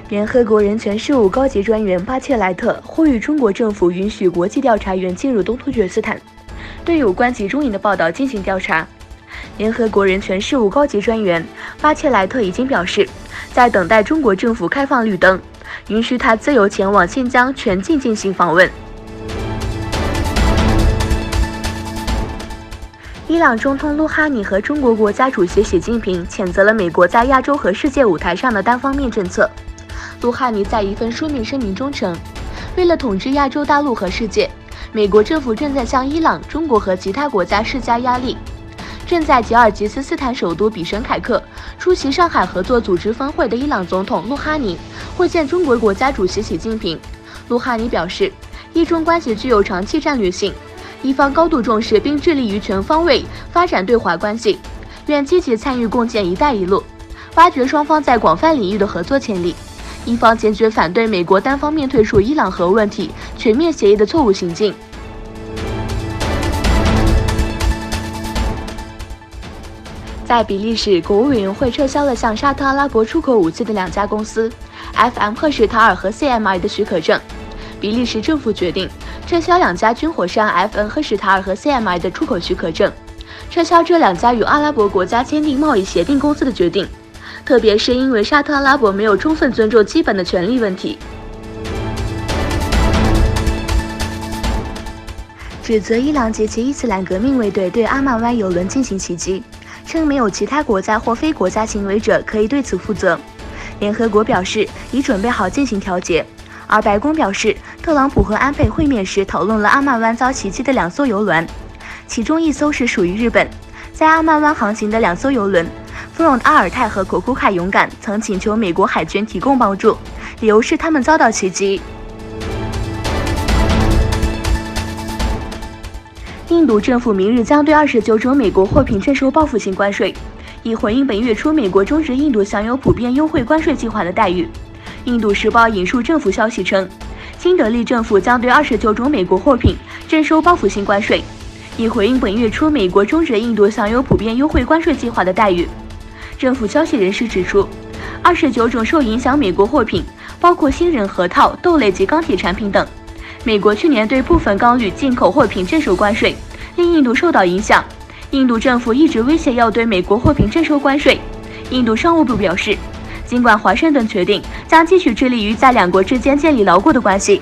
联合国人权事务高级专员巴切莱特呼吁中国政府允许国际调查员进入东突厥斯坦，对有关集中营的报道进行调查。联合国人权事务高级专员巴切莱特已经表示，在等待中国政府开放绿灯，允许他自由前往新疆全境进行访问。伊朗总统鲁哈尼和中国国家主席习近平谴责了美国在亚洲和世界舞台上的单方面政策。鲁哈尼在一份书面声明中称，为了统治亚洲大陆和世界，美国政府正在向伊朗、中国和其他国家施加压力。正在吉尔吉斯斯坦首都比什凯克出席上海合作组织峰会的伊朗总统鲁哈尼会见中国国家主席习近平。鲁哈尼表示，伊中关系具有长期战略性，伊方高度重视并致力于全方位发展对华关系，愿积极参与共建“一带一路”，挖掘双方在广泛领域的合作潜力。伊方坚决反对美国单方面退出伊朗核问题全面协议的错误行径。在比利时，国务委员会撤销了向沙特阿拉伯出口武器的2家公司 FM 赫什塔尔和 CMI 的许可证。比利时政府决定撤销2家军火商 FN 赫什塔尔和 CMI 的出口许可证，撤销这2家与阿拉伯国家签订贸易协定公司的决定，特别是因为沙特阿拉伯没有充分尊重基本的权利问题。指责伊朗及其伊斯兰革命卫队对阿曼湾油轮进行袭击，称没有其他国家或非国家行为者可以对此负责。联合国表示已准备好进行调解，而白宫表示，特朗普和安倍会面时讨论了阿曼湾遭袭击的2艘油轮，其中1艘是属于日本。在阿曼湾航行的2艘油轮弗隆阿尔泰和口库凯勇敢曾请求美国海军提供帮助，理由是他们遭到袭击。印度政府明日将对29种美国货品征收报复性关税，以回应本月初美国终止印度享有普遍优惠关税计划的待遇。印度时报引述政府消息称，新德里政府将对29种美国货品征收报复性关税，以回应本月初美国终止印度享有普遍优惠关税计划的待遇。政府消息人士指出，29种受影响美国货品包括新人核桃、豆类及钢铁产品等。美国去年对部分钢铝进口货品征收关税，令印度受到影响。印度政府一直威胁要对美国货品征收关税。印度商务部表示，尽管华盛顿决定将继续致力于在2国之间建立牢固的关系，